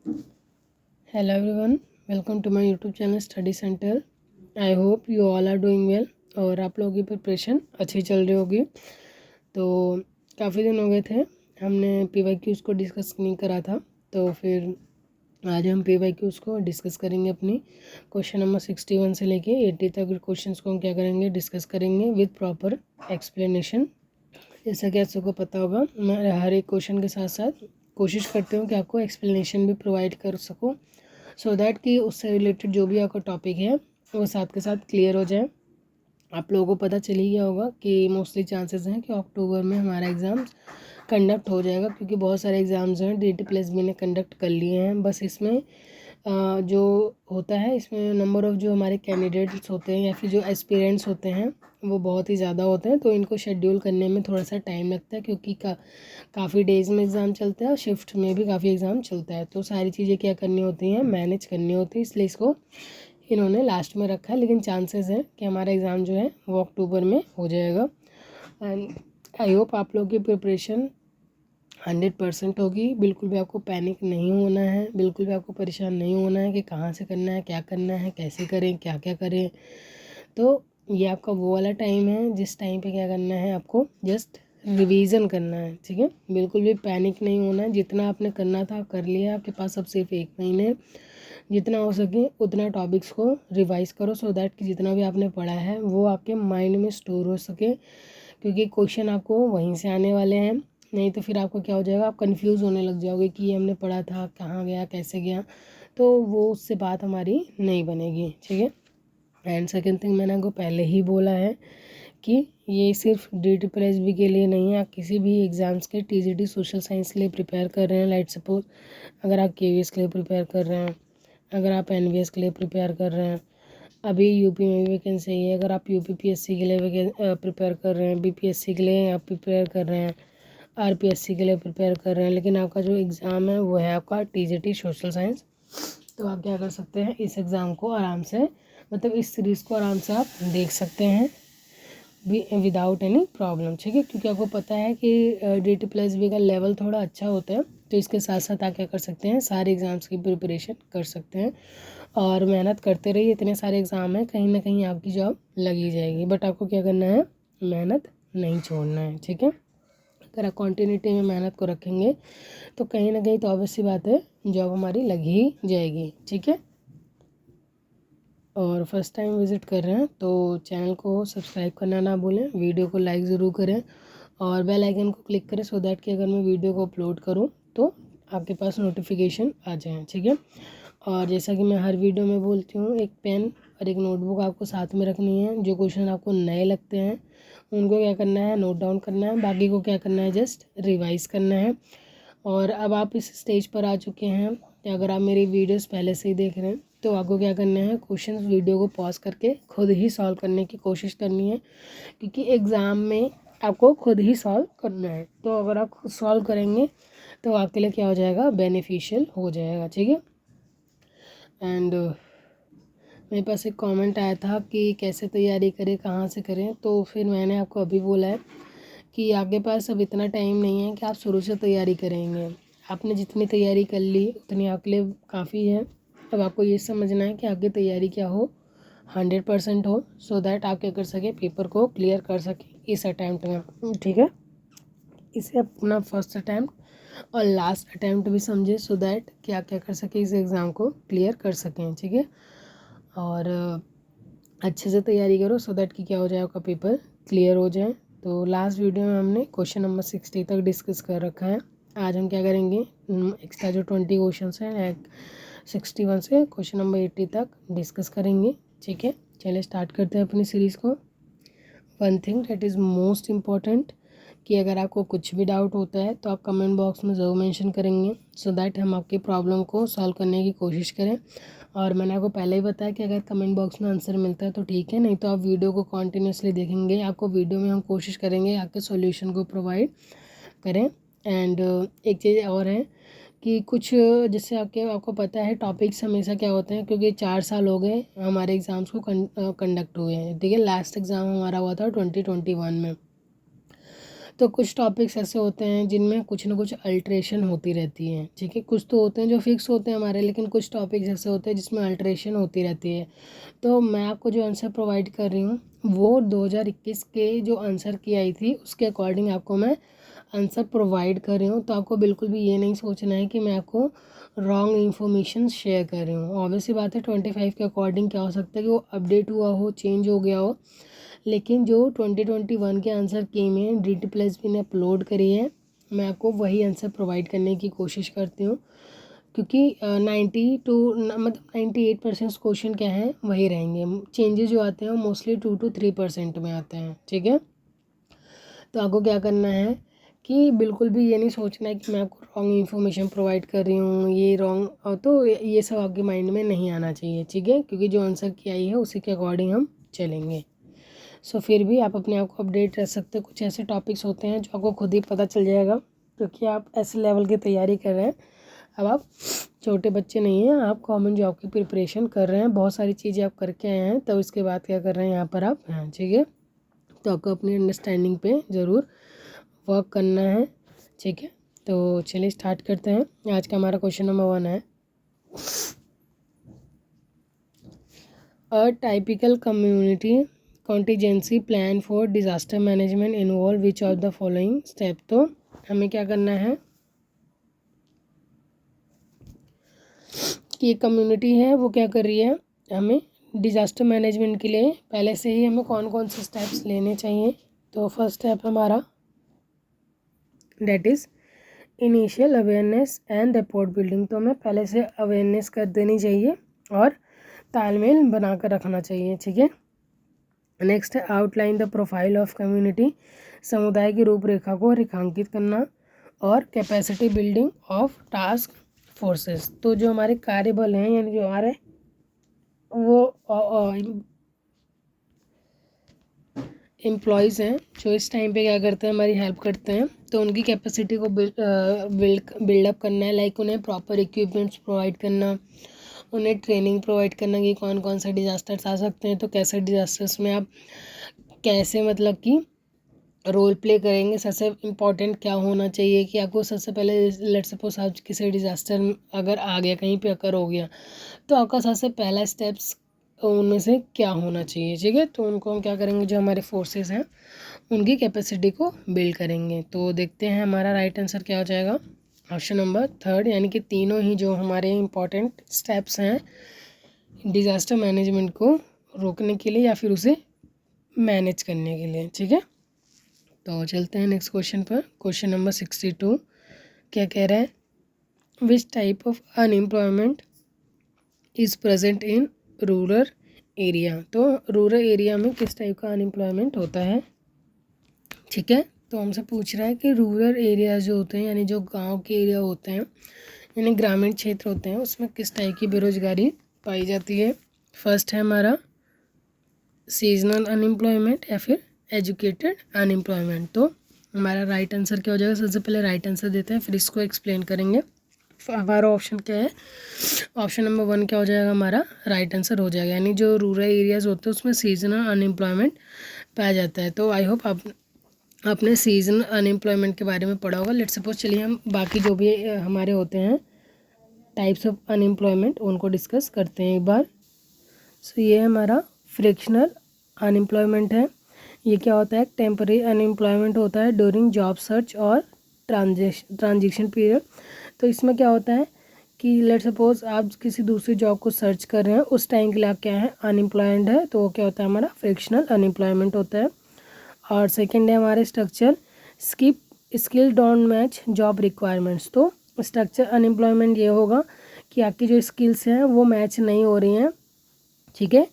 Hello everyone, welcome to my YouTube channel Study Center. I hope you all are doing well और आप लोगों की preparation अच्छी चल रही होगी। तो काफ़ी दिन हो गए थे हमने PYQs को डिस्कस नहीं करा था, तो फिर आज हम PYQs को डिस्कस करेंगे। अपनी क्वेश्चन नंबर 61 से लेके 80 तक क्वेश्चंस को हम क्या करेंगे, डिस्कस करेंगे विद प्रॉपर एक्सप्लेनेशन। जैसा कि आप सबको पता होगा, मैं हर एक क्वेश्चन के साथ साथ कोशिश करती हूँ कि आपको एक्सप्लेनेशन भी प्रोवाइड कर सकूँ, सो दैट कि उससे रिलेटेड जो भी आपका टॉपिक है वो साथ के साथ क्लियर हो जाए। आप लोगों को पता चल ही गया होगा कि मोस्टली चांसेस हैं कि अक्टूबर में हमारा एग्ज़ाम कंडक्ट हो जाएगा, क्योंकि बहुत सारे एग्ज़ाम्स हैं DT+B ने कंडक्ट कर लिए हैं। बस इसमें जो होता है, इसमें नंबर ऑफ़ जो हमारे कैंडिडेट्स होते हैं या फिर जो एस्पिरेंट्स होते हैं वो बहुत ही ज़्यादा होते हैं, तो इनको शेड्यूल करने में थोड़ा सा टाइम लगता है, क्योंकि काफ़ी डेज़ में एग्ज़ाम चलता है और शिफ्ट में भी काफ़ी एग्ज़ाम चलता है। तो सारी चीज़ें क्या करनी होती हैं, मैनेज करनी होती है, इसलिए इसको इन्होंने लास्ट में रखा है। लेकिन चांसेस है कि हमारा एग्ज़ाम जो है वो अक्टूबर में हो जाएगा। एंड आई होप आप लोगों की प्रिपरेशन 100% होगी। बिल्कुल भी आपको पैनिक नहीं होना है, बिल्कुल भी आपको परेशान नहीं होना है कि कहाँ से करना है, क्या करना है, कैसे करें, क्या क्या करें। तो ये आपका वो वाला टाइम है जिस टाइम पे क्या करना है, आपको जस्ट रिवीजन करना है, ठीक है। बिल्कुल भी पैनिक नहीं होना है। जितना आपने करना था कर लिया, आपके पास अब सिर्फ 1 महीने, जितना हो सके उतना टॉपिक्स को रिवाइज करो, सो दैट कि जितना भी आपने पढ़ा है वो आपके माइंड में स्टोर हो सके, क्योंकि क्वेश्चन आपको वहीं से आने वाले हैं। नहीं तो फिर आपको क्या हो जाएगा, आप कंफ्यूज होने लग जाओगे कि ये हमने पढ़ा था, कहाँ गया, कैसे गया, तो वो उससे बात हमारी नहीं बनेगी, ठीक है। एंड सेकेंड थिंग, मैंने आपको पहले ही बोला है कि ये सिर्फ DT+B के लिए नहीं है। आप किसी भी एग्ज़ाम्स के TGT सोशल साइंस के लिए प्रिपेयर कर रहे हैं, लाइक सपोज अगर आप KVS के लिए प्रिपेयर कर रहे हैं, अगर आप NVS के लिए प्रिपेयर कर रहे हैं, अभी यूपी में भी वैकेंसी है, अगर आप UPPSC के लिए प्रिपेयर कर रहे हैं, BPSC के लिए आप प्रिपेयर कर रहे हैं, RPSC के लिए प्रिपेयर कर रहे हैं, लेकिन आपका जो एग्ज़ाम है वो है आपका TGT सोशल साइंस, तो आप क्या कर सकते हैं, इस एग्ज़ाम को आराम से, मतलब इस सीरीज़ को आराम से आप देख सकते हैं विदाउट एनी प्रॉब्लम, ठीक है। क्योंकि आपको पता है कि DT+B का लेवल थोड़ा अच्छा होता है, तो इसके साथ साथ आप क्या कर सकते हैं, सारे एग्ज़ाम्स की प्रिपरेशन कर सकते हैं और मेहनत करते रहिए। इतने सारे एग्ज़ाम हैं, कहीं ना कहीं आपकी जॉब लगी जाएगी, बट आपको क्या करना है, मेहनत नहीं छोड़ना है, ठीक है। अगर आप कॉन्टीन्यूटी में मेहनत को रखेंगे तो कहीं ना कहीं तो ऑब्वियस सी बात है, जॉब हमारी लगी ही जाएगी, ठीक है। और फर्स्ट टाइम विज़िट कर रहे हैं तो चैनल को सब्सक्राइब करना ना भूलें, वीडियो को लाइक ज़रूर करें और बेल आइकन को क्लिक करें, सो दैट कि अगर मैं वीडियो को अपलोड करूं तो आपके पास नोटिफिकेशन आ जाए, ठीक है। और जैसा कि मैं हर वीडियो में बोलती हूँ, एक पेन और एक नोटबुक आपको साथ में रखनी है। जो क्वेश्चन आपको नए लगते हैं उनको क्या करना है, नोट डाउन करना है, बाकी को क्या करना है, जस्ट रिवाइज करना है। और अब आप इस स्टेज पर आ चुके हैं कि अगर आप मेरी वीडियोस पहले से ही देख रहे हैं तो आपको क्या करना है, क्वेश्चंस वीडियो को पॉज करके खुद ही सॉल्व करने की कोशिश करनी है, क्योंकि एग्ज़ाम में आपको खुद ही सॉल्व करना है। तो अगर आप खुद सॉल्व करेंगे तो आपके लिए क्या हो जाएगा, बेनिफिशियल हो जाएगा, ठीक है। एंड मेरे पास एक कमेंट आया था कि कैसे तैयारी करें, कहाँ से करें, तो फिर मैंने आपको अभी बोला है कि आपके पास अब इतना टाइम नहीं है कि आप शुरू से तैयारी करेंगे। आपने जितनी तैयारी कर ली उतनी आपके लिए काफ़ी है। अब आपको ये समझना है कि आपकी तैयारी क्या हो, 100% हो, सो दैट आप क्या कर सके, पेपर को क्लियर कर सके इस अटैम्प्ट में, ठीक है। इसे अपना फर्स्ट अटैम्प्ट और लास्ट अटैम्प्ट भी समझे, सो दैट कि आप क्या कर सके, इस एग्ज़ाम को क्लियर कर सकें, ठीक है। और अच्छे से तैयारी करो, सो दैट कि क्या हो जाए, आपका पेपर क्लियर हो जाए। तो लास्ट वीडियो में हमने क्वेश्चन नंबर 60 तक डिस्कस कर रखा है। आज हम क्या करेंगे, एक्स्ट्रा जो 20 क्वेश्चन हैं 61 से क्वेश्चन नंबर 80 तक डिस्कस करेंगे, ठीक है। चलिए स्टार्ट करते हैं अपनी सीरीज़ को। One thing that is most important, कि अगर आपको कुछ भी डाउट होता है तो आप कमेंट बॉक्स में ज़रूर मेंशन करेंगे, सो दैट हम आपकी प्रॉब्लम को सॉल्व करने की कोशिश करें। और मैंने आपको पहले ही बताया कि अगर कमेंट बॉक्स में आंसर मिलता है तो ठीक है, नहीं तो आप वीडियो को कॉन्टीन्यूसली देखेंगे। आपको वीडियो में हम कोशिश करेंगे आपके सॉल्यूशन को प्रोवाइड करें। एंड एक चीज़ और है कि कुछ जैसे आपको पता है टॉपिक्स हमेशा क्या होते हैं, क्योंकि 4 साल हो गए हमारे एग्ज़ाम्स को कंडक्ट हुए हैं, ठीक है। लास्ट एग्ज़ाम हमारा हुआ था 2021 में, तो कुछ टॉपिक्स ऐसे होते हैं जिनमें कुछ ना कुछ अल्ट्रेशन होती रहती है, ठीक है। कुछ तो होते हैं जो फिक्स होते हैं हमारे, लेकिन कुछ टॉपिक्स ऐसे होते हैं जिसमें अल्ट्रेशन होती रहती है। तो मैं आपको जो आंसर प्रोवाइड कर रही हूँ वो 2021 के जो आंसर की आई थी उसके अकॉर्डिंग आपको मैं आंसर प्रोवाइड कर रही हूँ। तो आपको बिल्कुल भी ये नहीं सोचना है कि मैं आपको रॉन्ग इन्फॉर्मेशन शेयर कर रही हूँ। ऑब्वियसली बात है 25 के अकॉर्डिंग क्या हो सकता है कि वो अपडेट हुआ हो, चेंज हो गया हो, लेकिन जो 2021 के आंसर केम है DT+B ने अपलोड करी है, मैं आपको वही आंसर प्रोवाइड करने की कोशिश करती हूँ, क्योंकि 98% क्वेश्चन क्या है वही रहेंगे। चेंजेस जो आते हैं वो मोस्टली 2 to 3% में आते हैं, ठीक है। तो आपको क्या करना है कि बिल्कुल भी ये नहीं सोचना है कि मैं आपको रॉन्ग इन्फॉर्मेशन प्रोवाइड कर रही हूँ, ये रॉन्ग, तो ये सब आपके माइंड में नहीं आना चाहिए, ठीक है। क्योंकि जो आंसर की आई है उसी के अकॉर्डिंग हम चलेंगे। सो फिर भी आप अपने आप को अपडेट रह सकते हैं। कुछ ऐसे टॉपिक्स होते हैं जो आपको खुद ही पता चल जाएगा, क्योंकि आप ऐसे लेवल की तैयारी कर रहे हैं। अब आप छोटे बच्चे नहीं हैं, आप गवर्नमेंट जॉब की प्रिपरेशन कर रहे हैं, बहुत सारी चीज़ें आप करके आए हैं, तब इसके बाद क्या कर रहे हैं यहाँ पर आप हैं, ठीक है। तो आपको अपनी अंडरस्टैंडिंग पे ज़रूर वर्क करना है, ठीक है। तो चलिए स्टार्ट करते हैं। आज का हमारा क्वेश्चन नंबर 1 है, a typical community contingency plan for disaster management involve which of the following step. तो हमें क्या करना है कि एक कम्युनिटी है वो क्या कर रही है, हमें डिज़ास्टर मैनेजमेंट के लिए पहले से ही हमें कौन कौन से स्टेप्स लेने चाहिए। तो फर्स्ट स्टेप हमारा that is initial awareness and report building. तो हमें पहले से अवेयरनेस कर देनी चाहिए और तालमेल बना कर रखना चाहिए, ठीक है। नेक्स्ट है outline the profile of community, समुदाय की रूपरेखा को रेखांकित करना, और capacity building of task forces. तो जो हमारे कार्यबल हैं यानी जो हमारे वो एम्प्लॉयज़ हैं जो इस टाइम पे क्या करते हैं, हमारी हेल्प करते हैं, तो उनकी कैपेसिटी को बिल्डअप करना है। लाइक उन्हें प्रॉपर इक्विपमेंट्स प्रोवाइड करना, उन्हें ट्रेनिंग प्रोवाइड करना कि कौन कौन से डिज़ास्टर्स आ सकते हैं, तो कैसे डिज़ास्टर्स में आप कैसे मतलब कि रोल प्ले करेंगे। सबसे इम्पॉर्टेंट क्या होना चाहिए कि आपको सबसे पहले लेट सपोज आप किसी डिज़ास्टर अगर आ गया, कहीं पे अकर हो गया, तो आपका सबसे पहला स्टेप्स उनमें से क्या होना चाहिए, ठीक है। तो उनको हम क्या करेंगे, जो हमारे फोर्सेस हैं उनकी कैपेसिटी को बिल्ड करेंगे। तो देखते हैं हमारा राइट आंसर क्या हो जाएगा, ऑप्शन नंबर 3, यानी कि तीनों ही जो हमारे इम्पॉर्टेंट स्टेप्स हैं डिज़ास्टर मैनेजमेंट को रोकने के लिए या फिर उसे मैनेज करने के लिए, ठीक है। तो चलते हैं नेक्स्ट क्वेश्चन पर। क्वेश्चन नंबर 62 क्या कह रहा है, which type of unemployment is present in rural area. तो रूरल एरिया में किस टाइप का अनएम्प्लॉयमेंट होता है, ठीक है। तो हमसे पूछ रहा है कि रूरल एरिया जो होते हैं यानी जो गांव के एरिया होते हैं यानी ग्रामीण क्षेत्र होते हैं उसमें किस टाइप की बेरोजगारी पाई जाती है। फर्स्ट है हमारा सीजनल अनएम्प्लॉयमेंट या फिर एजुकेटेड अनएम्प्लॉयमेंट। तो हमारा राइट आंसर क्या हो जाएगा, सबसे पहले राइट आंसर देते हैं फिर इसको एक्सप्लेन करेंगे। हमारा ऑप्शन क्या है, ऑप्शन नंबर 1 क्या हो जाएगा, हमारा राइट आंसर हो जाएगा, यानी जो रूरल एरियाज़ होते हैं उसमें सीजनल अनएम्प्लॉयमेंट पाया जाता है। तो आई होप आपने सीजनल अनएम्प्लॉयमेंट के बारे में पढ़ा होगा। लेट्स सपोज चलिए हम बाकी जो भी हमारे होते हैं टाइप्स ऑफ अनएम्प्लॉयमेंट उनको डिस्कस करते हैं एक बार। सो ये हमारा फ्रिक्शनल अनएम्प्लॉयमेंट है। ये क्या होता है, टेम्परेरी अनएम्प्लॉयमेंट होता है ड्यूरिंग जॉब सर्च और ट्रांजिशन पीरियड। तो इसमें क्या होता है कि लेट सपोज आप किसी दूसरी जॉब को सर्च कर रहे हैं, उस टाइम के लिए आप क्या है अनएम्प्लॉयड है, तो वो क्या होता है हमारा फ्रिक्शनल अनएम्प्लॉयमेंट होता है। और सेकेंड है हमारे structure skill don't match job requirements. तो स्ट्रक्चर अनएम्प्लॉयमेंट ये होगा कि आपकी जो स्किल्स हैं वो मैच नहीं हो रही हैं, ठीक है,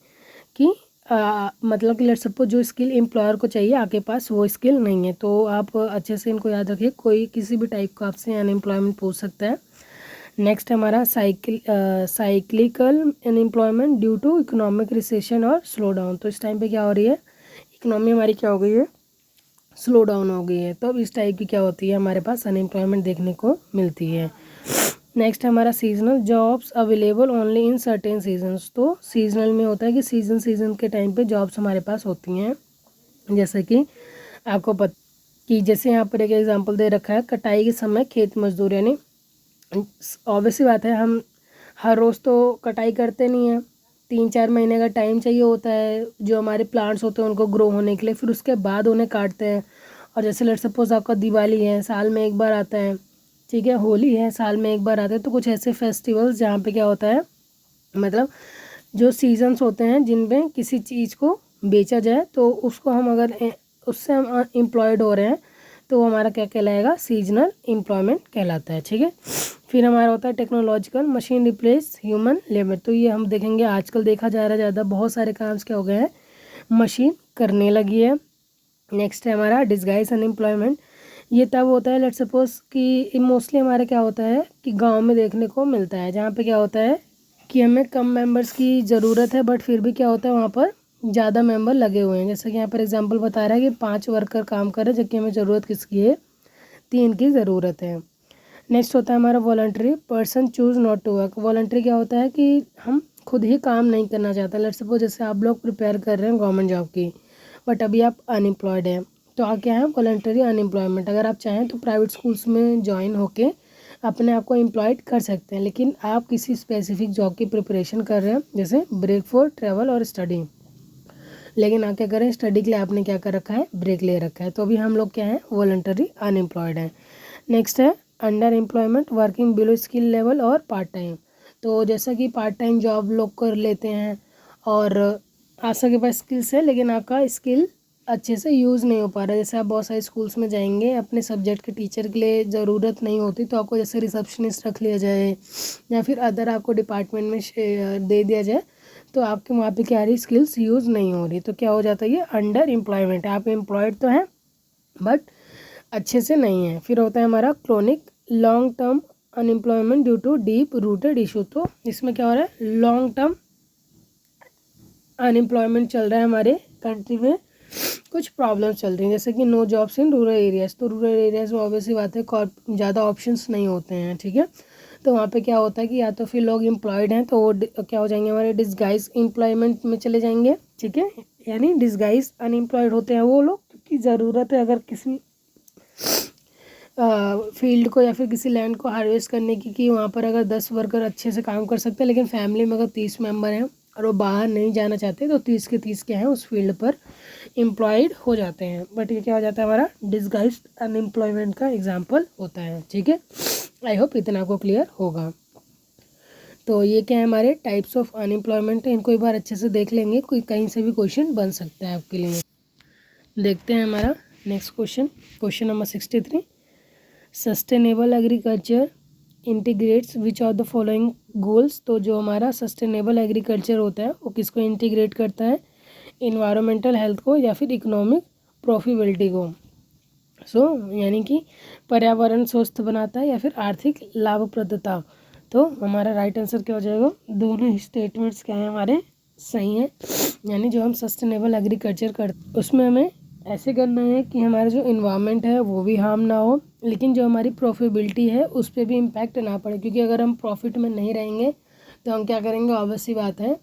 कि मतलब कि लेट सपोज जो स्किल एम्प्लॉयर को चाहिए आपके पास वो स्किल नहीं है। तो आप अच्छे से इनको याद रखिए, कोई किसी भी टाइप का आपसे अनएम्प्लॉयमेंट पूछ सकता है। नेक्स्ट हमारा cyclical unemployment due to economic recession और स्लो डाउन। तो इस टाइम पे क्या हो रही है, इकोनॉमी हमारी क्या हो गई है, स्लो डाउन हो गई है, तो अब इस टाइप की क्या होती है हमारे पास अनएम्प्लॉयमेंट देखने को मिलती है। नेक्स्ट हमारा seasonal jobs available only in certain seasons. तो सीजनल में होता है कि सीजन के टाइम पे जॉब्स हमारे पास होती हैं, जैसे कि आपको कि जैसे यहाँ पर एक एग्जांपल दे रखा है, कटाई के समय खेत मजदूर, यानी ऑब्वियस सी बात है हम हर रोज़ तो कटाई करते नहीं हैं, 3-4 महीने का टाइम चाहिए होता है जो हमारे प्लांट्स होते हैं उनको ग्रो होने के लिए, फिर उसके बाद उन्हें काटते हैं। और जैसे लेट सपोज आपका दिवाली है, साल में एक बार आता है, ठीक है, होली है, साल में एक बार आता है, तो कुछ ऐसे फेस्टिवल्स जहाँ पे क्या होता है, मतलब जो सीजन्स होते हैं जिनमें किसी चीज़ को बेचा जाए, तो उसको हम अगर उससे हम एम्प्लॉयड हो रहे हैं तो वो हमारा क्या कहलाएगा, सीजनल एम्प्लॉयमेंट कहलाता है। ठीक है, फिर हमारा होता है technological, machine replace human labour. तो ये हम देखेंगे आजकल देखा जा रहा है ज़्यादा, बहुत सारे काम क्या हो गए हैं, मशीन करने लगी है। नेक्स्ट है हमारा डिस्गाइज अनएम्प्लॉयमेंट। ये तब होता है लेट सपोज कि मोस्टली हमारा क्या होता है कि गांव में देखने को मिलता है, जहाँ पे क्या होता है कि हमें कम मेंबर्स की ज़रूरत है, बट फिर भी क्या होता है वहाँ पर ज़्यादा मेंबर लगे हुए हैं। जैसे कि यहाँ पर एग्जांपल बता रहा है कि 5 वर्कर काम कर रहे हैं, जबकि हमें ज़रूरत किसकी है, 3 की ज़रूरत है। नेक्स्ट होता है हमारा voluntary, person choose not to work. Voluntary क्या होता है कि हम खुद ही काम नहीं करना चाहते। लेट्स सपोज जैसे आप लोग प्रिपेयर कर रहे हैं गवर्नमेंट जॉब की, बट अभी आप अनएम्प्लॉयड हैं, तो आप क्या है, वॉलंटरी अनएम्प्लॉयमेंट। अगर आप चाहें तो प्राइवेट स्कूल्स में ज्वाइन होके अपने आप को एम्प्लॉयड कर सकते हैं, लेकिन आप किसी स्पेसिफिक जॉब की प्रिपरेशन कर रहे हैं, जैसे ब्रेक फॉर ट्रैवल और स्टडी, लेकिन आप क्या करें, स्टडी के लिए आपने क्या कर रखा है, ब्रेक ले रखा है, तो अभी हम लोग क्या है, वॉलंटरी अनएम्प्लॉयड हैं। नेक्स्ट है under employment, working below skill level और पार्ट टाइम। तो जैसा कि पार्ट टाइम जॉब लोग कर लेते हैं और आपके पास स्किल्स है लेकिन आपका स्किल अच्छे से यूज़ नहीं हो पा रहा है। जैसे आप बहुत सारे स्कूल्स में जाएंगे, अपने सब्जेक्ट के टीचर के लिए ज़रूरत नहीं होती तो आपको जैसे रिसेप्शनिस्ट रख लिया जाए या फिर अदर आपको डिपार्टमेंट में दे दिया जाए, तो आपके वहाँ पे क्या रही, स्किल्स यूज़ नहीं हो रही, तो क्या हो जाता है, ये अंडर एम्प्लॉयमेंट है। आप एम्प्लॉयड तो हैं बट अच्छे से नहीं है। फिर होता है हमारा chronic long term unemployment due to deep rooted issue. तो इसमें क्या हो रहा है, लॉन्ग टर्म अनएम्प्लॉयमेंट चल रहा है हमारे कंट्री में, कुछ प्रॉब्लम्स चल रही हैं, जैसे कि no jobs in rural areas. तो रूरल एरियाज़ में ऑब्वियसली बात है ज़्यादा ऑप्शंस नहीं होते हैं, ठीक है, तो वहाँ पे क्या होता है कि या तो फिर लोग एम्प्लॉयड हैं तो वो क्या हो जाएंगे, हमारे डिस्गाइज एम्प्लॉयमेंट में चले जाएंगे, ठीक है, यानी डिस्गाइज अनएम्प्लॉयड होते हैं वो लोग, क्योंकि ज़रूरत है अगर किसी फील्ड को या फिर किसी लैंड को हार्वेस्ट करने की, कि वहाँ पर अगर 10 वर्कर अच्छे से काम कर सकते हैं, लेकिन फैमिली में अगर 30 मेंबर हैं और वो बाहर नहीं जाना चाहते, तो 30 के 30 क्या है, उस फील्ड पर एम्प्लॉयड हो जाते हैं। बट ये क्या हो जाता है, हमारा डिस्गाइज अनएम्प्लॉयमेंट का एग्जाम्पल होता है। ठीक है, आई होप इतना आपको क्लियर होगा। तो ये क्या है, हमारे टाइप्स ऑफ अनएम्प्लॉयमेंट है, इनको एक बार अच्छे से देख लेंगे, कोई कहीं से भी क्वेश्चन बन सकता है आपके लिए। देखते हैं हमारा next question, question number 63, sustainable agriculture integrates which of the following goals. तो जो हमारा सस्टेनेबल एग्रीकल्चर होता है वो किसको इंटीग्रेट करता है, इन्वायरमेंटल हेल्थ को या फिर इकोनॉमिक प्रॉफिटेबिलिटी को। यानी कि पर्यावरण स्वस्थ बनाता है या फिर आर्थिक लाभप्रदता। तो हमारा राइट आंसर क्या हो जाएगा, दोनों ही स्टेटमेंट्स क्या हैं हमारे सही हैं। यानी जो हम सस्टेनेबल एग्रीकल्चर करते उसमें हमें ऐसे करना है कि हमारा जो इन्वायरमेंट है वो भी हार्म ना हो, लेकिन जो हमारी प्रॉफिटेबिलिटी है उस पर भी इम्पैक्ट ना पड़े, क्योंकि अगर हम प्रॉफिट में नहीं रहेंगे तो हम क्या करेंगे, ऑब्वियस सी बात है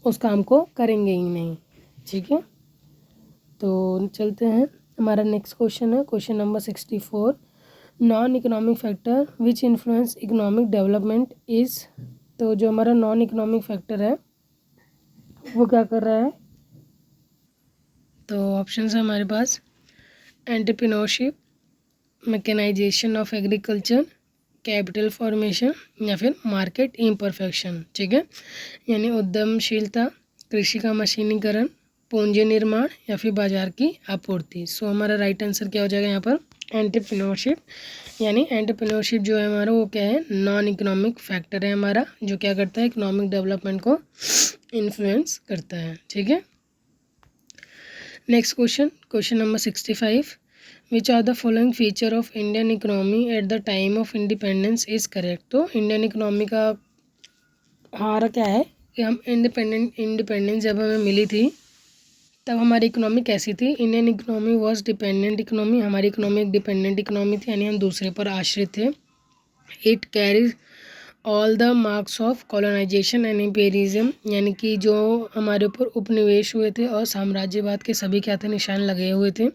उस काम को करेंगे ही नहीं। ठीक है, तो चलते हैं, हमारा नेक्स्ट क्वेश्चन है question number 64, non economic factor which influence economic development is. तो जो हमारा नॉन इकोनॉमिक फैक्टर है वो क्या कर रहा है, तो ऑप्शंस है हमारे पास, entrepreneurship, mechanisation of agriculture, capital formation या फिर मार्केट इम्परफेक्शन। ठीक है, यानी उद्यमशीलता, कृषि का मशीनीकरण, पूंजी निर्माण या फिर बाजार की आपूर्ति। सो हमारा राइट आंसर क्या हो जाएगा यहाँ पर, एंटरप्रेन्योरशिप। यानी एंटरप्रेन्योरशिप जो है हमारा वो क्या है, नॉन इकोनॉमिक फैक्टर है हमारा, जो क्या करता है, इकोनॉमिक डेवलपमेंट को इन्फ्लुएंस करता है। ठीक है, next question, question number 65, which are the following feature of Indian economy at the time of independence is correct. तो इंडियन इकोनॉमी का हमारा क्या है कि हम इंडिपेंडेंस जब हमें मिली थी तब हमारी इकोनॉमी कैसी थी, Indian economy was dependent economy, हमारी इकोनॉमी एक डिपेंडेंट इकोनॉमी थी, यानी हम दूसरे पर आश्रित थे। It carries all the marks of colonisation and imperialism, यानी कि जो हमारे ऊपर उपनिवेश हुए थे और साम्राज्यवाद के सभी क्या थे, निशान लगे हुए थे।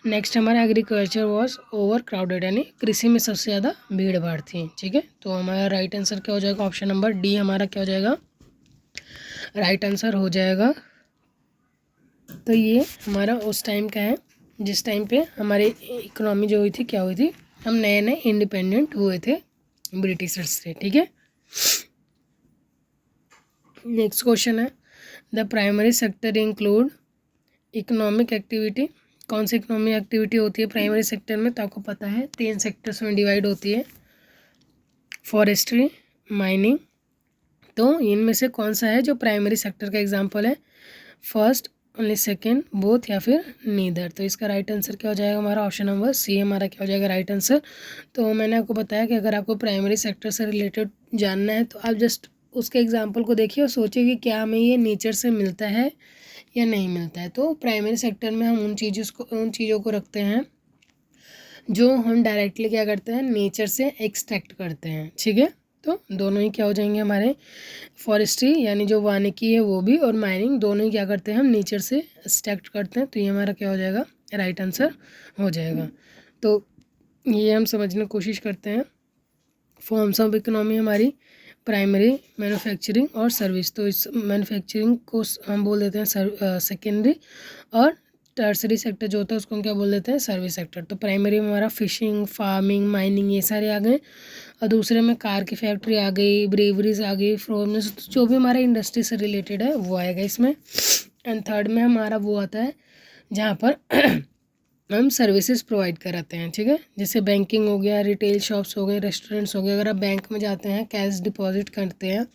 नेक्स्ट हमारा एग्रीकल्चर वॉज ओवर क्राउडेड, यानी कृषि में सबसे ज़्यादा भीड़ भाड़ थी। ठीक है, तो हमारा राइट आंसर क्या हो जाएगा, ऑप्शन नंबर डी हमारा क्या हो जाएगा, राइट आंसर हो जाएगा। तो ये हमारा उस टाइम का है जिस टाइम पे हमारी इकोनॉमी जो हुई थी, क्या हुई थी, हम नए नए इंडिपेंडेंट हुए थे ब्रिटिशर्स से। ठीक है, नेक्स्ट क्वेश्चन है, the primary sector include economic activity. कौन सी इकोनॉमिक एक्टिविटी होती है प्राइमरी सेक्टर में, तो आपको पता है 3 सेक्टर्स में डिवाइड होती है, फॉरेस्ट्री, माइनिंग। तो इनमें से कौन सा है जो प्राइमरी सेक्टर का एग्जांपल है, फर्स्ट, ओनली, सेकेंड, बोथ या फिर नीदर। तो इसका राइट आंसर क्या हो जाएगा हमारा, ऑप्शन नंबर सी हमारा क्या हो जाएगा राइट आंसर। तो मैंने आपको बताया कि अगर आपको प्राइमरी सेक्टर से रिलेटेड जानना है तो आप जस्ट उसके एग्जाम्पल को देखिए और सोचिए कि क्या हमें ये नेचर से मिलता है या नहीं मिलता है। तो प्राइमरी सेक्टर में हम उन चीज़ों को रखते हैं जो हम डायरेक्टली क्या करते हैं, नेचर से एक्सट्रैक्ट करते हैं। ठीक है, तो दोनों ही क्या हो जाएंगे हमारे, फॉरेस्ट्री यानी जो वानिकी है वो भी, और माइनिंग, दोनों ही क्या करते हैं, हम नेचर से एक्सट्रैक्ट करते हैं। तो ये हमारा क्या हो जाएगा, राइट आंसर हो जाएगा। तो ये हम समझने की कोशिश करते हैं। फॉर्म्स ऑफ इकोनॉमी हमारी प्राइमरी, मैन्युफैक्चरिंग और सर्विस। तो इस मैन्युफैक्चरिंग को हम बोल देते हैं सेकेंडरी, और टर्सरी सेक्टर जो होता है उसको हम क्या बोल देते हैं, सर्विस सेक्टर। तो प्राइमरी में हमारा फिशिंग, फार्मिंग, माइनिंग ये सारे आ गए, और दूसरे में कार की फैक्ट्री आ गई, ब्रेवरीज आ गई, फ्रोमस, जो भी हमारा इंडस्ट्री से रिलेटेड है वो आएगा इसमें। एंड थर्ड में हमारा वो आता है जहाँ पर हम सर्विसेज प्रोवाइड कराते हैं। ठीक है, जैसे बैंकिंग हो गया, रिटेल शॉप्स हो गए, रेस्टोरेंट्स हो गए। अगर आप बैंक में जाते हैं, कैश डिपॉजिट करते हैं,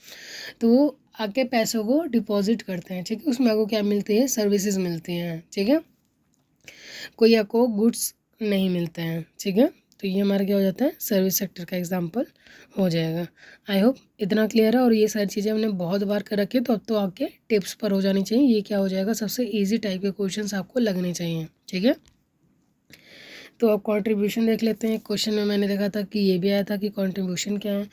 तो वो आके पैसों को डिपॉजिट करते हैं। ठीक है, उसमें आपको क्या मिलती है, सर्विसेज मिलती हैं। ठीक है, कोई आपको गुड्स नहीं मिलते हैं। ठीक है, तो ये हमारा क्या हो जाता है, सर्विस सेक्टर का एग्जांपल हो जाएगा। आई होप इतना क्लियर है, और ये सारी चीज़ें हमने बहुत बार कर रखी है, तो अब तो आपके टिप्स पर हो जानी चाहिए। ये क्या हो जाएगा, सबसे ईजी टाइप के क्वेश्चंस आपको लगने चाहिए। ठीक है, तो अब कंट्रीब्यूशन देख लेते हैं। क्वेश्चन में मैंने देखा था कि ये भी आया था कि कंट्रीब्यूशन क्या है,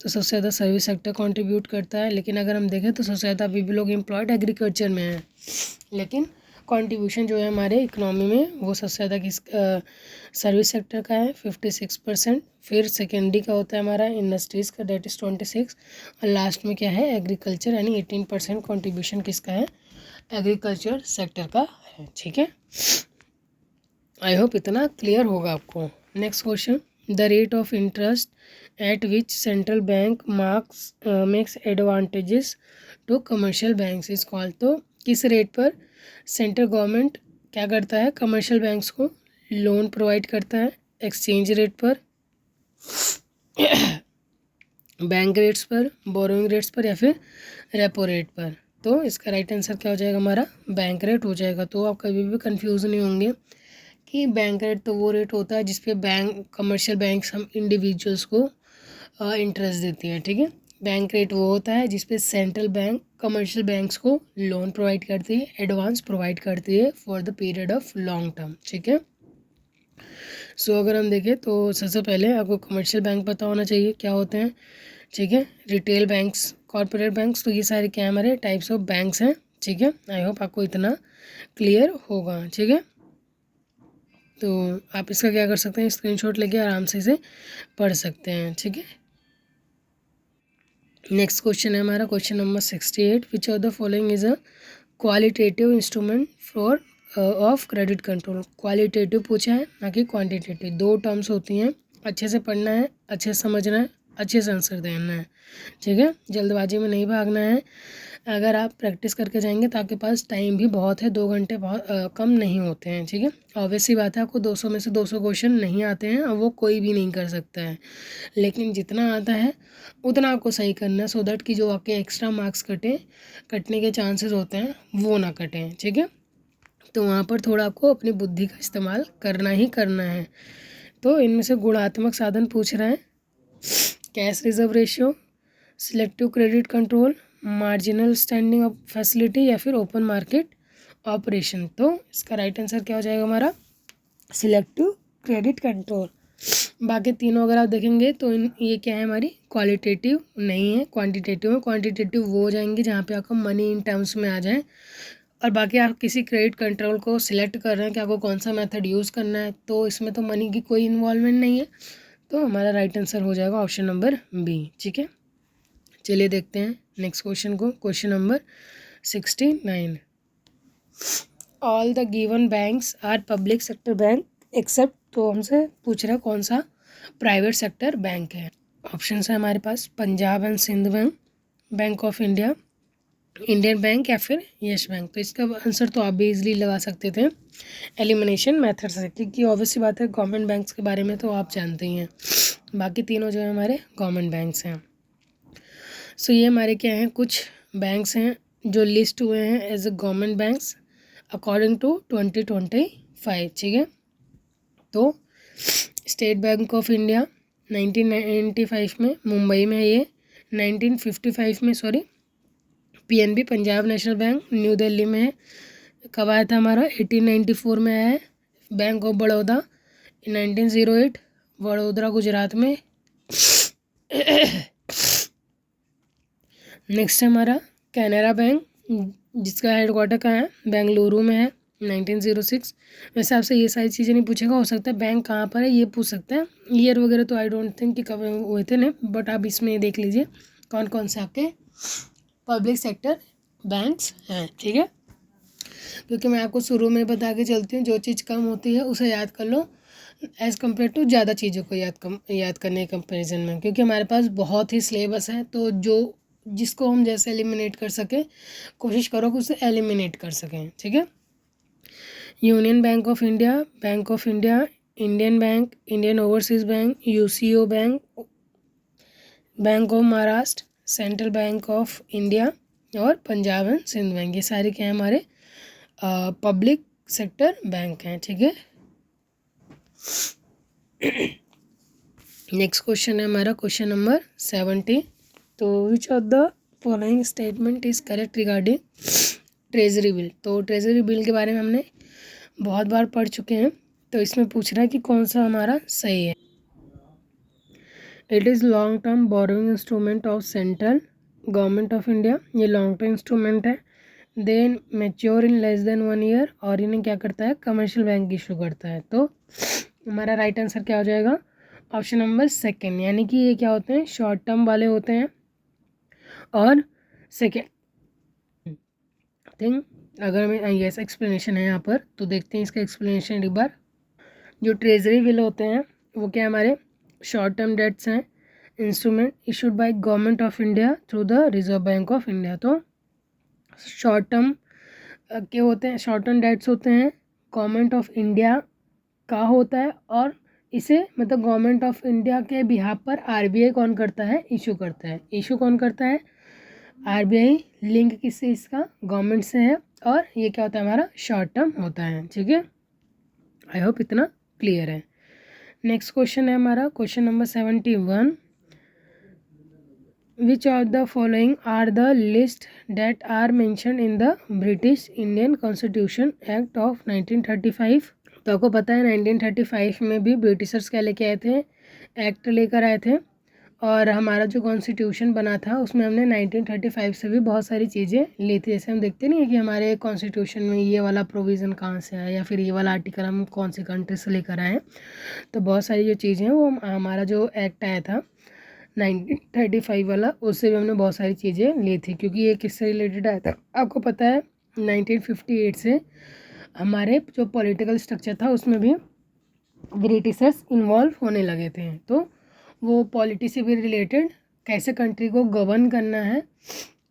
तो सबसे ज़्यादा सर्विस सेक्टर कंट्रीब्यूट करता है। लेकिन अगर हम देखें तो सबसे ज़्यादा अभी भी लोग एम्प्लॉयड एग्रीकल्चर में हैं, लेकिन कंट्रीब्यूशन जो है हमारे इकोनॉमी में वो सबसे ज़्यादा किस सर्विस सेक्टर का है, 56%। फिर सेकेंडरी का होता है हमारा इंडस्ट्रीज़ का, डेट इज़ 26, और लास्ट में क्या है, एग्रीकल्चर, यानी 18% कंट्रीब्यूशन किसका है, एग्रीकल्चर सेक्टर का है। ठीक है, आई होप इतना क्लियर होगा आपको। Next question, the rate of interest at which central bank makes advantages to commercial banks is called. तो किस रेट पर सेंट्रल गवर्नमेंट क्या करता है, कमर्शियल बैंक्स को लोन प्रोवाइड करता है, एक्सचेंज रेट पर, बैंक रेट्स पर, बोरोइंग रेट्स पर, या फिर रेपो रेट पर। तो इसका राइट आंसर क्या हो जाएगा हमारा, बैंक रेट हो जाएगा। तो आप कभी भी कंफ्यूज नहीं होंगे कि बैंक रेट तो वो रेट होता है जिसपे कमर्शियल बैंक्स हम इंडिविजुअल्स को इंटरेस्ट देती है। ठीक है, बैंक रेट वो होता है जिसपे सेंट्रल बैंक कमर्शियल बैंक्स को लोन प्रोवाइड करती है, एडवांस प्रोवाइड करती है for the period of long term. ठीक है, सो अगर हम देखें तो सबसे पहले आपको कमर्शियल बैंक पता होना चाहिए क्या होते हैं। ठीक है, रिटेल बैंक्स, कॉर्पोरेट बैंक्स, तो ये सारे क्या हमारे टाइप्स ऑफ बैंक्स हैं। ठीक है, आई होप आपको इतना क्लियर होगा। ठीक है, तो आप इसका क्या कर सकते हैं, स्क्रीनशॉट लेके आराम से इसे पढ़ सकते हैं। ठीक है, नेक्स्ट क्वेश्चन है हमारा question number 68, which of the following is a qualitative instrument for of credit control. Qualitative पूछा है ना कि क्वांटिटेटिव, दो टर्म्स होती हैं, अच्छे से पढ़ना है, अच्छे से समझना है, अच्छे से आंसर देना है। ठीक है, जल्दबाजी में नहीं भागना है। अगर आप प्रैक्टिस करके जाएंगे तो आपके पास टाइम भी बहुत है, 2 घंटे बहुत कम नहीं होते हैं। ठीक है, ऑब्वियसली बात है, आपको 200 में से 200 क्वेश्चन नहीं आते हैं और वो कोई भी नहीं कर सकता है, लेकिन जितना आता है उतना आपको सही करना है, सो दैट कि जो आपके एक्स्ट्रा मार्क्स कटने के चांसेस होते हैं वो ना कटें। ठीक है, तो वहाँ पर थोड़ा आपको अपनी बुद्धि का इस्तेमाल करना ही करना है। तो इनमें से गुणात्मक साधन पूछ रहे हैं, cash reserve ratio, selective credit control, marginal standing of facility, या फिर ओपन मार्केट ऑपरेशन। तो इसका राइट आंसर क्या हो जाएगा हमारा, सिलेक्टिव क्रेडिट कंट्रोल। बाकी तीनों अगर आप देखेंगे तो ये क्या है, हमारी क्वालिटेटिव नहीं है, क्वांटिटेटिव है। क्वांटिटेटिव वो हो जाएंगे जहाँ पे आपका मनी इन टर्म्स में आ जाए, और बाकी आप किसी क्रेडिट कंट्रोल को सिलेक्ट कर रहे हैं कि आपको कौन सा मेथड यूज़ करना है, तो इसमें तो मनी की कोई इन्वॉल्वमेंट नहीं है, तो हमारा राइट आंसर हो जाएगा ऑप्शन नंबर बी। ठीक है, चलिए देखते हैं नेक्स्ट क्वेश्चन को। Question number 69, all the given banks are public sector bank except, तो हमसे पूछ रहा है कौन सा प्राइवेट सेक्टर बैंक है। ऑप्शन है हमारे पास Punjab and Sindh bank, bank of India, Indian bank या फिर यस बैंक। तो इसका आंसर तो आप भी इजीली लगा सकते थे एलिमिनेशन मेथड से, क्योंकि ऑब्वियस सी बात है गवर्नमेंट बैंक्स के बारे में तो आप जानते ही हैं। बाकी तीनों जो है हमारे गवर्नमेंट बैंक्स हैं। सो ये हमारे क्या हैं, कुछ बैंक्स हैं जो लिस्ट हुए हैं as a government banks according to 2025। ठीक है, तो स्टेट बैंक ऑफ इंडिया 1995 में मुंबई में है, ये 1955 में PNB Punjab national bank new Delhi में है। कब आया था हमारा, 1894 में आया है। बैंक ऑफ बड़ौदा 1908 वडोदरा गुजरात में। नेक्स्ट है हमारा कैनरा बैंक, जिसका हेडक्वार्टर कहाँ है, बेंगलुरु में है, 1906। वैसे आपसे ये सारी चीज़ें नहीं पूछेगा, हो सकता है बैंक कहाँ पर है ये पूछ सकते हैं, ईयर वगैरह तो आई डोंट थिंक कि कब हुए थे नहीं, बट आप इसमें देख लीजिए कौन कौन से आपके पब्लिक सेक्टर बैंक्स हैं। ठीक है, क्योंकि मैं आपको शुरू में बता के चलती हूँ, जो चीज़ कम होती है उसे याद कर लो एज़ कम्पेयर टू ज़्यादा चीज़ों को याद करने के कंपेरिजन में, क्योंकि हमारे पास बहुत ही सिलेबस है, तो जिसको हम जैसे एलिमिनेट कर सकें कोशिश करो कि उसे एलिमिनेट कर सकें। ठीक है, union bank of India, bank of India, Indian bank, Indian overseas bank, UCO bank, bank of Maharashtra, central bank of India और पंजाब एंड सिंध बैंक, ये सारे क्या हैं हमारे पब्लिक सेक्टर बैंक हैं। ठीक है, नेक्स्ट क्वेश्चन है हमारा क्वेश्चन नंबर 70, तो विच of the following statement is correct regarding treasury bill. तो ट्रेजरी बिल के बारे में हमने बहुत बार पढ़ चुके हैं, तो इसमें पूछ रहा है कि कौन सा हमारा सही है। It is long term borrowing instrument of central government of India, ये लॉन्ग टर्म इंस्ट्रूमेंट है, then mature in less than 1 year, और इन्हें क्या करता है, कमर्शियल बैंक इशू करता है। तो हमारा राइट आंसर क्या हो जाएगा, ऑप्शन नंबर सेकेंड, यानी कि ये क्या होते हैं, शॉर्ट टर्म वाले होते हैं। और सेकेंड थिंग, अगर मैं यस एक्सप्लेनेशन है यहाँ पर, तो देखते हैं इसका एक्सप्लेनेशन एक बार। जो ट्रेजरी बिल होते हैं वो क्या हमारे शॉर्ट टर्म डेट्स हैं, instrument issued by government of India through the reserve bank of India. तो शॉर्ट टर्म के होते हैं, शॉर्ट टर्म डेट्स होते हैं, गवर्नमेंट ऑफ इंडिया का होता है, और इसे मतलब गवर्नमेंट ऑफ इंडिया के बिहाफ पर आरबीआई कौन करता है, इशू करता है। इशू कौन करता है, आरबीआई, लिंक किससे, इसका गवर्नमेंट से है, और ये क्या होता है हमारा शॉर्ट टर्म होता है। ठीक है, आई होप इतना क्लियर है। नेक्स्ट क्वेश्चन है हमारा question number 71, which of the following are the list that are mentioned in the British Indian constitution act of 1935। तो आपको पता है 1935 में भी ब्रिटिशर्स क्या लेके आए थे, एक्ट लेकर आए थे, और हमारा जो कॉन्स्टिट्यूशन बना था उसमें हमने 1935 से भी बहुत सारी चीज़ें ली थी। जैसे हम देखते नहीं है कि हमारे कॉन्स्टिट्यूशन में ये वाला प्रोविज़न कहाँ से आया, या फिर ये वाला आर्टिकल हम कौन सी कंट्री से लेकर आए। तो बहुत सारी जो चीज़ें हैं वो हमारा जो एक्ट आया था 1935 वाला, उससे भी हमने बहुत सारी चीज़ें ली थी, क्योंकि ये किससे रिलेटेड आया था आपको पता है, 1958 से हमारे जो पॉलिटिकल स्ट्रक्चर था उसमें भी ब्रिटिशर्स इन्वॉल्व होने लगे थे। तो वो पॉलिटी से भी रिलेटेड, कैसे कंट्री को गवर्न करना है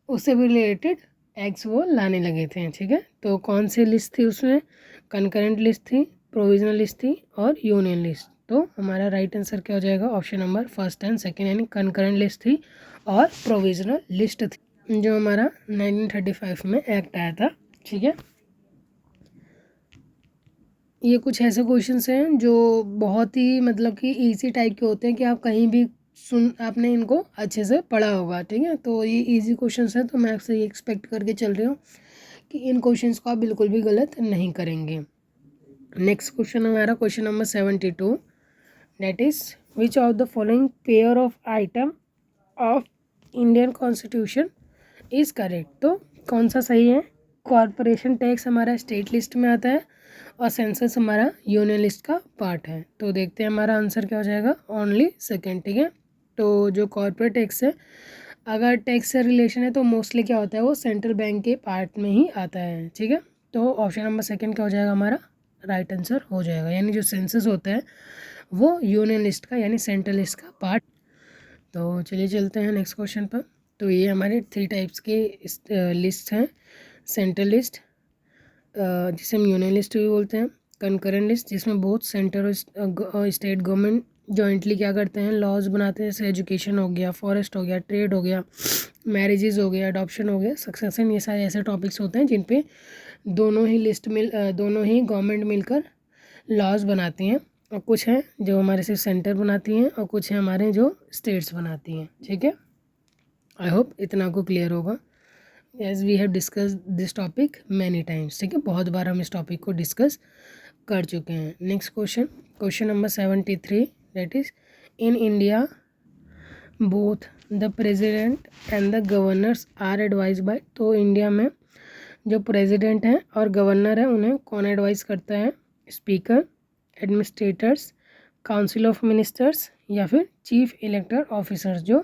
उससे भी रिलेटेड एक्ट्स वो लाने लगे थे। ठीक है, तो कौन सी लिस्ट थी उसमें, कंकरेंट लिस्ट थी, प्रोविजनल लिस्ट थी और यूनियन लिस्ट। तो हमारा राइट आंसर क्या हो जाएगा, option number first and second, यानी कंकरेंट लिस्ट थी और प्रोविजनल लिस्ट थी, जो हमारा 1935 में एक्ट आया था। ठीक है, ये कुछ ऐसे क्वेश्चंस हैं जो बहुत ही मतलब कि इजी टाइप के होते हैं कि आप कहीं भी आपने इनको अच्छे से पढ़ा होगा। ठीक है, तो ये इजी क्वेश्चंस हैं, तो मैं आपसे ये एक्सपेक्ट करके चल रही हूँ कि इन क्वेश्चंस को आप बिल्कुल भी गलत नहीं करेंगे। नेक्स्ट क्वेश्चन हमारा question number 72, that is which of the following pair of item of Indian constitution is correct. तो कौन सा सही है, कॉरपोरेशन टैक्स हमारा स्टेट लिस्ट में आता है और सेंसस हमारा यूनियन लिस्ट का पार्ट है। तो देखते हैं हमारा आंसर क्या हो जाएगा, ओनली सेकेंड। ठीक है, तो जो कॉरपोरेट टैक्स है, अगर टैक्स से रिलेशन है तो मोस्टली क्या होता है, वो सेंट्रल बैंक के पार्ट में ही आता है। ठीक है, तो ऑप्शन नंबर सेकेंड क्या हो जाएगा हमारा, राइट आंसर हो जाएगा। यानी जो सेंसस होता है वो यूनियन लिस्ट का यानी सेंट्रल लिस्ट का पार्ट। तो चलिए चलते हैं नेक्स्ट क्वेश्चन पर। तो ये हमारे 3 टाइप्स के लिस्ट हैं, सेंट्रल लिस्ट जिसे हम यूनियन लिस्ट भी बोलते हैं, कंकरेंट लिस्ट जिसमें बहुत सेंटर और स्टेट गवर्नमेंट जॉइंटली क्या करते हैं, लॉज बनाते हैं, जैसे एजुकेशन हो गया, फॉरेस्ट हो गया, ट्रेड हो गया, मैरिजेस हो गया, अडॉप्शन हो गया, सक्सेशन, ये सारे ऐसे टॉपिक्स होते हैं जिन पे दोनों ही गवर्नमेंट मिलकर लॉज बनाती हैं। और कुछ हैं जो हमारे सिर्फ सेंटर बनाती हैं और कुछ हैं हमारे जो स्टेट्स बनाती हैं। ठीक है, आई होप इतना आपको क्लियर होगा। As we have discuss this topic many times. ठीक है, बहुत बार हम इस टॉपिक को डिस्कस कर चुके हैं। Next question, question number 73, that is in India both the president and the governors are advise by. तो इंडिया में जो प्रेसिडेंट हैं और गवर्नर हैं उन्हें कौन एडवाइस करता है, speaker, administrators, council of ministers या फिर चीफ इलेक्टर ऑफिसर्स, जो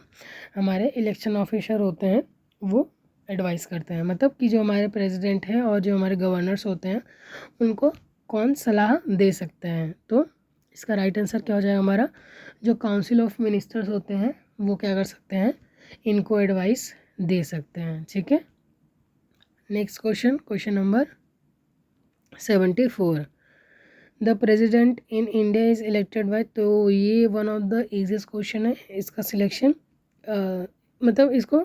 हमारे इलेक्शन ऑफिसर होते हैं वो एडवाइस करते हैं। मतलब कि जो हमारे प्रेसिडेंट हैं और जो हमारे गवर्नर्स होते हैं उनको कौन सलाह दे सकते हैं। तो इसका राइट आंसर क्या हो जाएगा हमारा, जो काउंसिल ऑफ मिनिस्टर्स होते हैं वो क्या कर सकते हैं, इनको एडवाइस दे सकते हैं। ठीक है, next question, question number 74, the president in India is elected by. तो ये one of the easiest question है, इसका सिलेक्शन मतलब इसको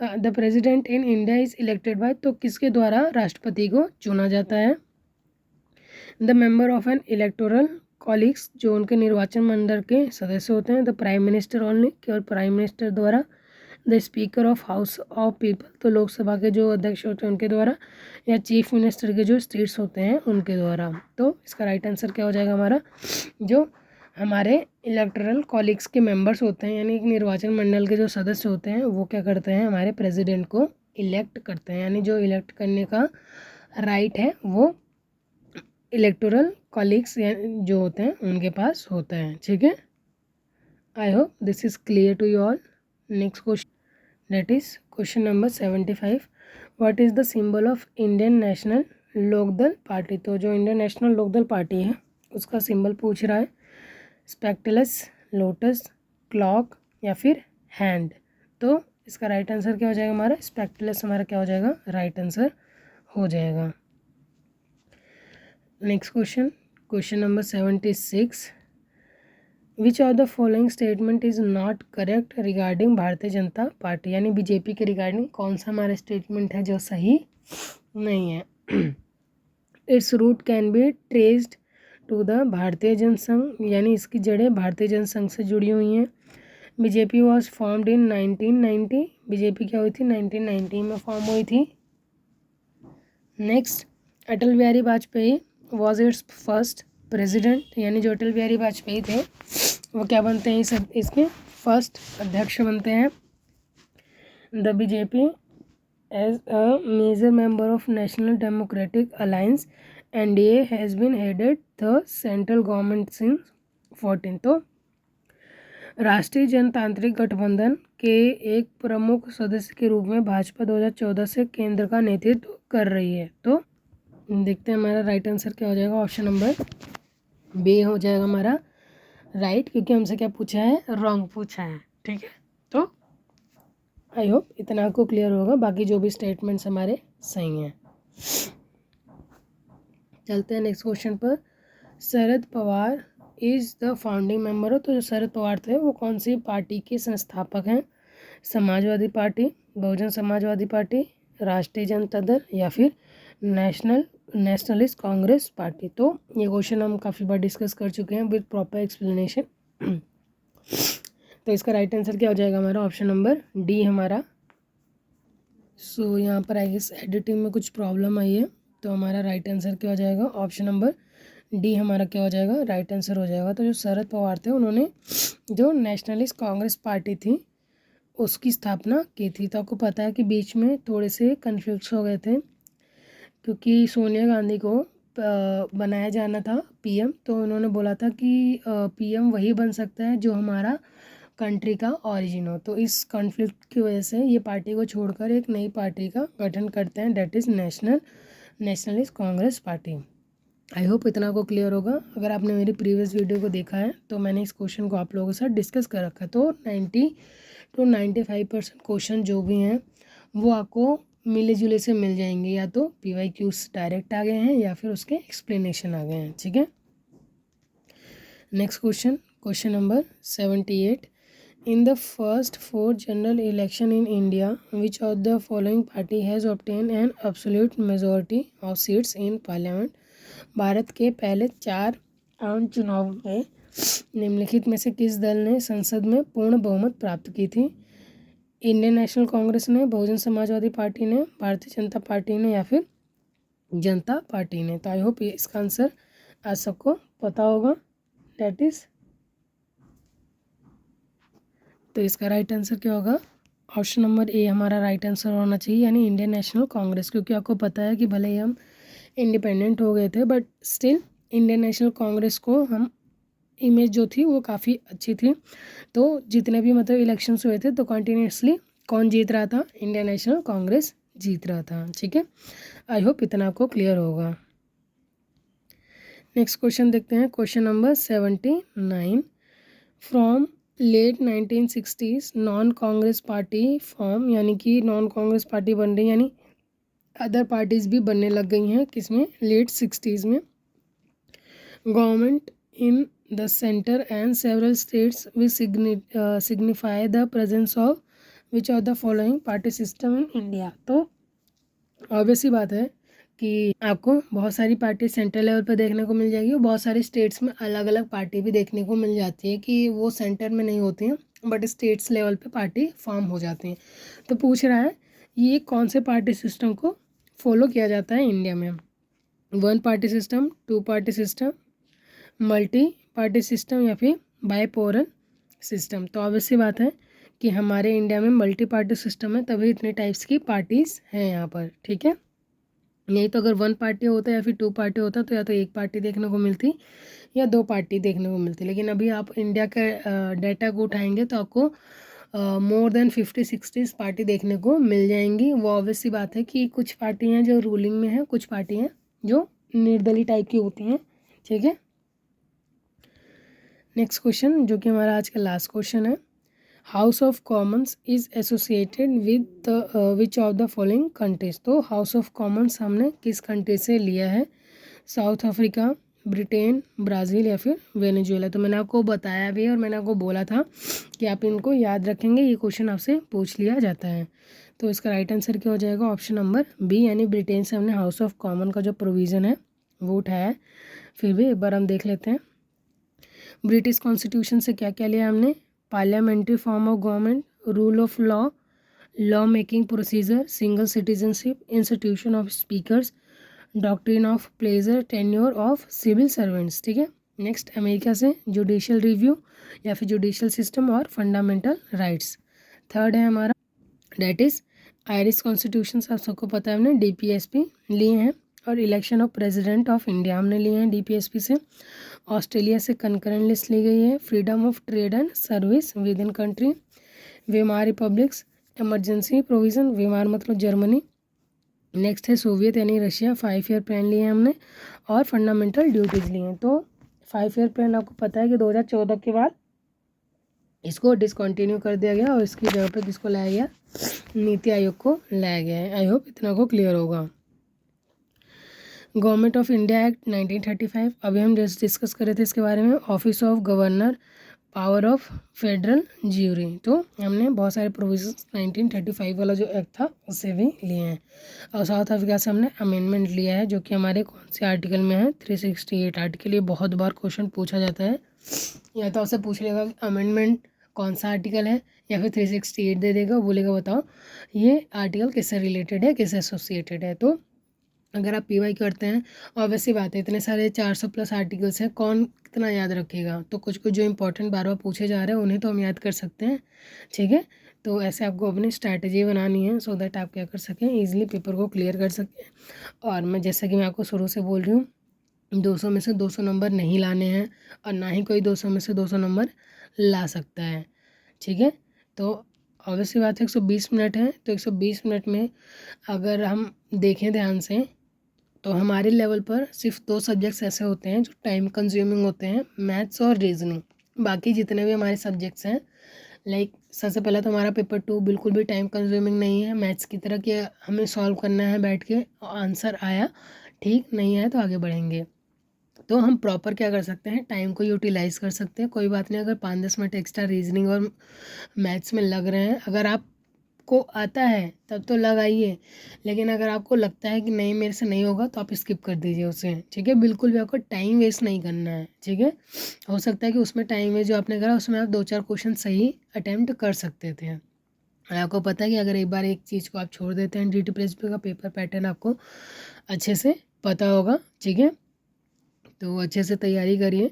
the president in India is elected by, तो किसके द्वारा राष्ट्रपति को चुना जाता है, the member of N electoral colleagues, जो उनके निर्वाचन मंडल के सदस्य होते हैं, द प्राइम मिनिस्टर ओनली, केवल प्राइम मिनिस्टर द्वारा, the speaker of house of people, तो लोकसभा के जो अध्यक्ष होते हैं उनके द्वारा, या चीफ मिनिस्टर के जो स्टेट्स होते हैं उनके द्वारा। तो इसका राइट आंसर क्या हो जाएगा हमारा, जो हमारे इलेक्टोरल कॉलिग्स के मेंबर्स होते हैं यानी निर्वाचन मंडल के जो सदस्य होते हैं वो क्या करते हैं, हमारे प्रेसिडेंट को इलेक्ट करते हैं। यानी जो इलेक्ट करने का राइट है वो इलेक्टोरल कॉलिग्स जो होते हैं उनके पास होता है। ठीक है, I hope this is clear to you all. Next question, that is question number 75, what is the symbol of Indian national Lokdal party. तो जो इंडियन नेशनल लोकदल पार्टी है उसका सिंबल पूछ रहा है, स्पेक्टलस, लोटस, क्लॉक या फिर हैंड। तो इसका राइट आंसर क्या हो जाएगा हमारा, स्पेक्टलस हमारा क्या हो जाएगा, राइट आंसर हो जाएगा। Next question, question number 76, which of the following statement is not correct regarding Bharatiya Janata party. यानी बीजेपी के रिगार्डिंग कौन सा हमारा स्टेटमेंट है जो सही नहीं है। Its root can be traced to the Bharatiya Jana Sangh, यानी इसकी जड़ें भारतीय जनसंघ से जुड़ी हुई हैं। BJP was formed in 1990, BJP क्या हुई थी, 1990 में फॉर्म हुई थी। Next, Atal Bihari Vajpayee was it's first president, यानी जो अटल बिहारी वाजपेयी थे वो क्या बनते हैं, इसके फर्स्ट अध्यक्ष बनते हैं। The BJP as a major member of national democratic alliance NDA has been headed the central government since 14। तो राष्ट्रीय जनतांत्रिक गठबंधन के एक प्रमुख सदस्य के रूप में भाजपा 2014 से केंद्र का नेतृत्व कर रही है। तो देखते हैं हमारा राइट आंसर क्या हो जाएगा, ऑप्शन नंबर बी हो जाएगा हमारा राइट, क्योंकि हमसे क्या पूछा है, रॉन्ग पूछा है। ठीक है, तो आई होप इतना आपको क्लियर होगा, बाकी जो भी स्टेटमेंट्स हमारे सही हैं। चलते हैं नेक्स्ट क्वेश्चन पर। Sharad Pawar is the founding member हो। तो जो शरद पवार थे वो कौन सी पार्टी के संस्थापक हैं, समाजवादी पार्टी, बहुजन समाजवादी पार्टी, राष्ट्रीय जनता दल या फिर नेशनलिस्ट कांग्रेस पार्टी। तो ये क्वेश्चन हम काफ़ी बार डिस्कस कर चुके हैं विद प्रॉपर एक्सप्लेनेशन। तो इसका राइट आंसर क्या हो जाएगा हमारा, ऑप्शन नंबर डी हमारा। सो यहाँ पर आई गेस एडिटिंग में कुछ प्रॉब्लम आई है, तो हमारा राइट आंसर क्या हो जाएगा, ऑप्शन नंबर डी हमारा क्या हो जाएगा, राइट आंसर हो जाएगा। तो जो शरद पवार थे उन्होंने जो नेशनलिस्ट कांग्रेस पार्टी थी उसकी स्थापना की थी। तो आपको पता है कि बीच में थोड़े से कन्फ्यूज हो गए थे, क्योंकि सोनिया गांधी को बनाया जाना था पीएम, तो उन्होंने बोला था कि पीएम वही बन सकता है जो हमारा कंट्री का ओरिजिन हो। तो इस कॉन्फ्लिक्ट की वजह से ये पार्टी को छोड़कर एक नई पार्टी का गठन करते हैं, that is nationalist Congress party. I hope इतना को क्लियर होगा। अगर आपने मेरी प्रीवियस वीडियो को देखा है तो मैंने इस क्वेश्चन को आप लोगों के साथ डिस्कस कर रखा है। तो 90 to 95% क्वेश्चन जो भी हैं वो आपको मिले जुले से मिल जाएंगे, या तो PYQs डायरेक्ट आ गए हैं या फिर उसके एक्सप्लेनेशन आ गए हैं, ठीक है। Next question number 78। In the first 4 general election in India, which of the following party has obtained an absolute majority of seats in parliament? Bharat के पहले 4 आम चुनाव में निम्नलिखित में से किस दल ने संसद में पूर्ण बहुमत प्राप्त की थी? इंडियन नेशनल कांग्रेस ने, बहुजन समाजवादी पार्टी ने, भारतीय जनता पार्टी ने या फिर जनता पार्टी ने। तो आई होप इसका आंसर आज सबको पता होगा, डेट इज़। तो इसका राइट आंसर क्या होगा? ऑप्शन नंबर ए हमारा राइट आंसर होना चाहिए, यानी इंडियन नेशनल कांग्रेस। क्योंकि आपको पता है कि भले ही हम इंडिपेंडेंट हो गए थे but still Indian national Congress को हम इमेज जो थी वो काफ़ी अच्छी थी। तो जितने भी मतलब इलेक्शंस हुए थे तो कंटिन्यूसली कौन जीत रहा था? इंडियन नेशनल कांग्रेस जीत रहा था, ठीक है। आई होप इतना आपको क्लियर होगा। नेक्स्ट क्वेश्चन देखते हैं, question number 79। From late 1960s non Congress party form, यानी कि नॉन कांग्रेस पार्टी बन रही, यानी अदर पार्टीज भी बनने लग गई हैं। किसमें? लेट 60s में। Government in the centre and several states which signify the presence of which of the following party system in India. तो ऑब्वियस सी बात है कि आपको बहुत सारी पार्टी सेंट्रल लेवल पर देखने को मिल जाएगी और बहुत सारे स्टेट्स में अलग अलग पार्टी भी देखने को मिल जाती है कि वो सेंटर में नहीं होती हैं बट स्टेट्स लेवल पे पार्टी फॉर्म हो जाती हैं। तो पूछ रहा है ये कौन से पार्टी सिस्टम को फॉलो किया जाता है इंडिया में? 1 party system, 2 party system, multi party system या फिर बाइपोलर सिस्टम। तो ऑब्वियस सी बात है कि हमारे इंडिया में मल्टी पार्टी सिस्टम है, तभी इतने टाइप्स की पार्टीज़ हैं यहाँ पर, ठीक है। नहीं तो अगर 1 पार्टी होता या फिर 2 पार्टी होता तो या तो 1 पार्टी देखने को मिलती या 2 पार्टी देखने को मिलती। लेकिन अभी आप इंडिया का डाटा को उठाएंगे तो आपको मोर देन 50-60 पार्टी देखने को मिल जाएंगी। वो ऑब्वियस सी बात है कि कुछ पार्टी हैं जो रूलिंग में हैं, कुछ पार्टी हैं जो निर्दलीय टाइप की होती हैं, ठीक है। नेक्स्ट क्वेश्चन जो कि हमारा आज का लास्ट क्वेश्चन है, house of Commons is associated with which of the following countries. तो हाउस ऑफ कॉमन्स हमने किस कंट्री से लिया है? साउथ अफ्रीका, ब्रिटेन, ब्राज़ील या फिर वेनेजुएला। तो मैंने आपको बताया भी और मैंने आपको बोला था कि आप इनको याद रखेंगे, ये क्वेश्चन आपसे पूछ लिया जाता है। तो इसका राइट आंसर क्या हो जाएगा? ऑप्शन नंबर बी, यानी ब्रिटेन से हमने हाउस ऑफ कॉमन का जो प्रोविज़न है वो उठाया है। फिर भी एक बार हम देख लेते हैं ब्रिटिश कॉन्स्टिट्यूशन से क्या क्या लिया हमने। Parliamentary form of government, rule of law making procedure, single citizenship, institution of speakers, doctrine of pleasure, tenure of civil servants, ठीक है। नेक्स्ट अमेरिका से जुडिशियल रिव्यू या फिर जुडिशियल सिस्टम और फंडामेंटल राइट्स। थर्ड है हमारा डेट इज़ आयरिश कॉन्स्टिट्यूशन, आप सबको पता है हमने DPSP लिए हैं। और election of president of India हमने लिए हैं DPSP से। ऑस्ट्रेलिया से कंकरेंट लिस्ट ली गई है। Freedom of trade and service with in country, Weimar republics, emergency provision, Weimar मतलब जर्मनी। नेक्स्ट है सोवियत यानी रशिया, 5 ईयर प्लान लिए हैं हमने और फंडामेंटल ड्यूटीज़ लिए हैं। तो 5 ईयर प्लान आपको पता है कि 2014 के बाद इसको डिसकंटिन्यू कर दिया गया और इसकी जगह पे किसको लाया गया? नीति आयोग को लाया गया है। आई होप इतना को क्लियर होगा। गवर्नमेंट ऑफ इंडिया एक्ट 1935, अभी हम जस्ट डिस्कस कर रहे थे इसके बारे में। Office of governor, power of federal jury. तो हमने बहुत सारे प्रोविजंस 1935 वाला जो एक्ट था उससे भी लिए हैं। और साउथ अफ्रीका से हमने अमेंडमेंट लिया है जो कि हमारे कौन से आर्टिकल में है? 368 आर्टिकल। ये बहुत बार क्वेश्चन पूछा जाता है, या तो आपसे पूछ लेगा कि अमेंडमेंट कौन सा आर्टिकल है या फिर 368 दे देगा, बोलेगा बताओ ये आर्टिकल किससे रिलेटेड है, किससे एसोसिएटेड है। तो अगर आप PY करते हैं और वैसी बात है इतने सारे 400+ आर्टिकल्स हैं, कौन कितना याद रखेगा? तो कुछ कुछ जो इंपॉर्टेंट बार बार पूछे जा रहे हैं उन्हें तो हम याद कर सकते हैं, ठीक है। तो ऐसे आपको अपनी स्ट्रैटेजी बनानी है सो दैट आप क्या कर सकें, ईजिली पेपर को क्लियर कर सकें। और मैं जैसा कि मैं आपको शुरू से बोल रही हूँ, 200 में से 200 नंबर नहीं लाने हैं और ना ही कोई 200 में से 200 नंबर ला सकता है, ठीक है। तो ऑब्वियसली बात है 120 मिनट है, तो 120 मिनट में अगर हम देखें ध्यान से तो हमारे लेवल पर सिर्फ 2 सब्जेक्ट्स ऐसे होते हैं जो टाइम कंज्यूमिंग होते हैं, मैथ्स और रीजनिंग। बाकी जितने भी हमारे सब्जेक्ट्स हैं, लाइक सबसे पहला तो हमारा पेपर 2 बिल्कुल भी टाइम कंज्यूमिंग नहीं है मैथ्स की तरह कि हमें सॉल्व करना है बैठ के, आंसर आया ठीक, नहीं आया तो आगे बढ़ेंगे। तो हम प्रॉपर क्या कर सकते हैं, टाइम को यूटिलाइज़ कर सकते हैं। कोई बात नहीं अगर 5-10 मिनट एक्स्ट्रा रीजनिंग और मैथ्स में लग रहे हैं, अगर आपको आता है तब तो लगाइए, लेकिन अगर आपको लगता है कि नहीं मेरे से नहीं होगा तो आप स्किप कर दीजिए उसे, ठीक है। बिल्कुल भी आपको टाइम वेस्ट नहीं करना है, ठीक है। हो सकता है कि उसमें टाइम वेस्ट जो आपने करा उसमें आप 2-4 क्वेश्चन सही अटैम्प्ट कर सकते थे। और आपको पता है कि अगर एक बार एक चीज़ को आप छोड़ देते हैं, DT प्रेसपी का पेपर पैटर्न आपको अच्छे से पता होगा, ठीक है। तो अच्छे से तैयारी करिए।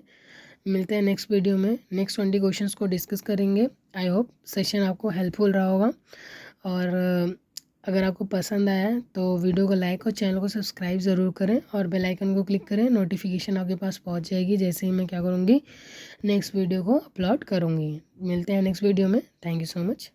मिलते हैं नेक्स्ट वीडियो में, नेक्स्ट 20 क्वेश्चंस को डिस्कस करेंगे। आई होप सेशन आपको हेल्पफुल रहा होगा। और अगर आपको पसंद आया तो वीडियो को लाइक और चैनल को सब्सक्राइब ज़रूर करें और बेल आइकन को क्लिक करें, नोटिफिकेशन आपके पास पहुंच जाएगी जैसे ही मैं क्या करूँगी, नेक्स्ट वीडियो को अपलोड करूँगी। मिलते हैं नेक्स्ट वीडियो में। Thank you so much.